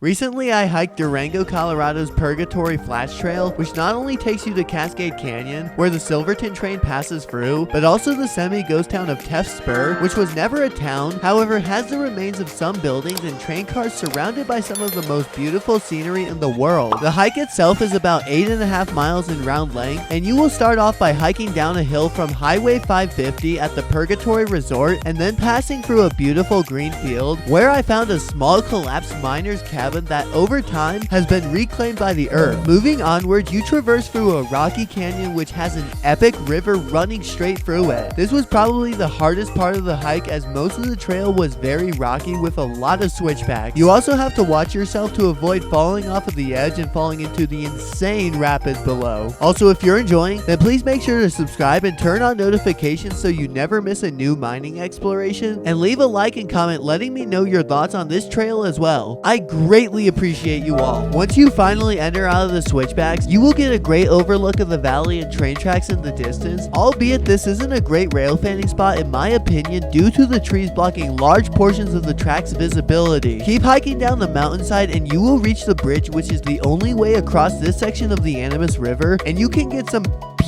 Recently, I hiked Durango, Colorado's Purgatory Flats Trail, which not only takes you to Cascade Canyon, where the Silverton train passes through, but also the semi-ghost town of Tefft Spur, which was never a town, however has the remains of some buildings and train cars surrounded by some of the most beautiful scenery in the world. The hike itself is about 8.5 miles in round length, and you will start off by hiking down a hill from Highway 550 at the Purgatory Resort, and then passing through a beautiful green field, where I found a small collapsed miner's cabin that over time has been reclaimed by the earth. Moving onward, you traverse through a rocky canyon which has an epic river running straight through it. This was probably the hardest part of the hike, as most of the trail was very rocky with a lot of switchbacks. You also have to watch yourself to avoid falling off of the edge and falling into the insane rapids below. Also, if you're enjoying, then please make sure to subscribe and turn on notifications so you never miss a new mining exploration, and leave a like and comment letting me know your thoughts on this trail as well. I greatly appreciate you all. Once you finally enter out of the switchbacks, you will get a great overlook of the valley and train tracks in the distance, albeit this isn't a great rail fanning spot in my opinion due to the trees blocking large portions of the track's visibility. Keep hiking down the mountainside and you will reach the bridge, which is the only way across this section of the Animus River, and you can get some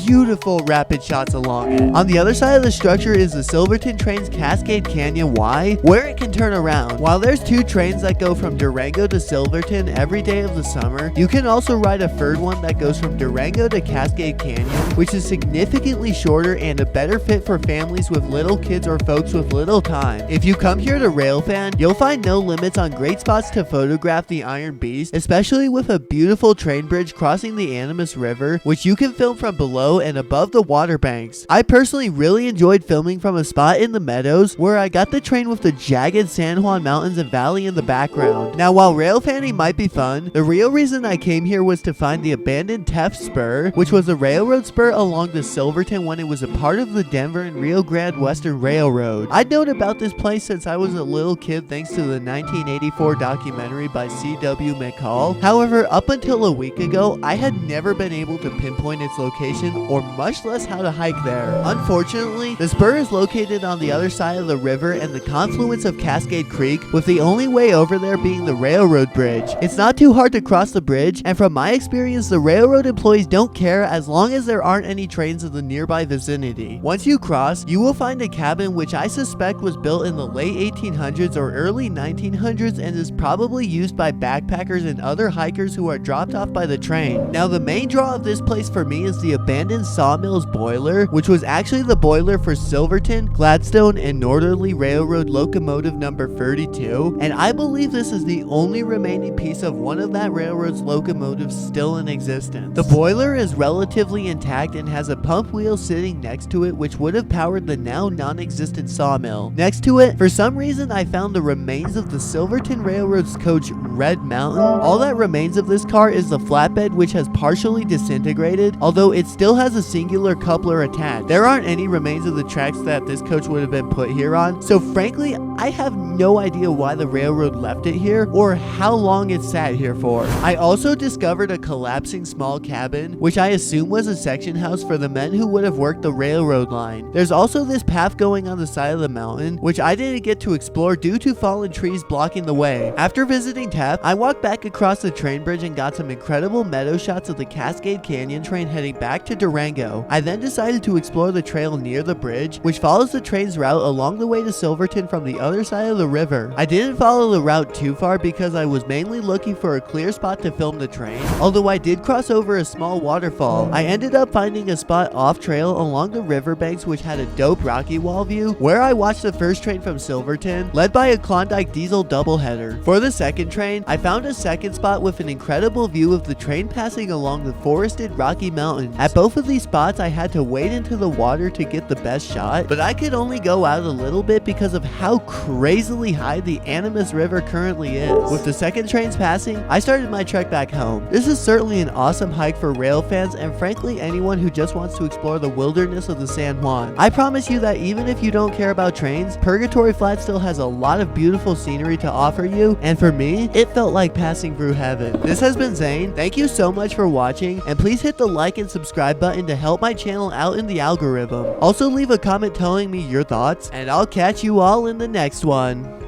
beautiful rapid shots along it. On the other side of the structure is the Silverton train's Cascade Canyon Y, where it can turn around. While there's 2 trains that go from Durango to Silverton every day of the summer, you can also ride a third one that goes from Durango to Cascade Canyon, which is significantly shorter and a better fit for families with little kids or folks with little time. If you come here to railfan, you'll find no limits on great spots to photograph the Iron Beast, especially with a beautiful train bridge crossing the Animus River, which you can film from below and above the water banks. I personally really enjoyed filming from a spot in the Meadows where I got the train with the jagged San Juan Mountains and Valley in the background. Now, while rail fanning might be fun, the real reason I came here was to find the abandoned Tefft Spur, which was a railroad spur along the Silverton when it was a part of the Denver and Rio Grande Western Railroad. I'd known about this place since I was a little kid thanks to the 1984 documentary by C.W. McCall. However, up until a week ago, I had never been able to pinpoint its location or much less how to hike there. Unfortunately, the spur is located on the other side of the river and the confluence of Cascade Creek, with the only way over there being the railroad bridge. It's not too hard to cross the bridge, and from my experience, the railroad employees don't care as long as there aren't any trains in the nearby vicinity. Once you cross, you will find a cabin which I suspect was built in the late 1800s or early 1900s and is probably used by backpackers and other hikers who are dropped off by the train. Now, the main draw of this place for me is the abandoned Sawmills boiler, which was actually the boiler for Silverton, Gladstone, and Northerly Railroad locomotive number 32, and I believe this is the only remaining piece of one of that railroad's locomotives still in existence. The boiler is relatively intact and has a pump wheel sitting next to it which would have powered the now non-existent sawmill. Next to it, for some reason, I found the remains of the Silverton Railroad's coach Red Mountain. All that remains of this car is the flatbed, which has partially disintegrated, although it still has a singular coupler attached. There aren't any remains of the tracks that this coach would have been put here on, so frankly, I have no idea why the railroad left it here or how long it sat here for. I also discovered a collapsing small cabin, which I assume was a section house for the men who would have worked the railroad line. There's also this path going on the side of the mountain, which I didn't get to explore due to fallen trees blocking the way. After visiting Tefft, I walked back across the train bridge and got some incredible meadow shots of the Cascade Canyon train heading back to Durango. I then decided to explore the trail near the bridge, which follows the train's route along the way to Silverton from the other side of the river. I didn't follow the route too far because I was mainly looking for a clear spot to film the train, although I did cross over a small waterfall. I ended up finding a spot off trail along the riverbanks which had a dope rocky wall view, where I watched the first train from Silverton, led by a Klondike diesel doubleheader. For the second train, I found a second spot with an incredible view of the train passing along the forested Rocky Mountains. At both of these spots, I had to wade into the water to get the best shot, but I could only go out a little bit because of how crazily high the Animus River currently is. With the second trains passing, I started my trek back home. This is certainly an awesome hike for rail fans and frankly anyone who just wants to explore the wilderness of the San Juan. I promise you that even if you don't care about trains, Purgatory Flat still has a lot of beautiful scenery to offer you, and for me, it felt like passing through heaven. This has been Zane. Thank you so much for watching, and please hit the like and subscribe button to help my channel out in the algorithm. Also leave a comment telling me your thoughts, and I'll catch you all in the next one.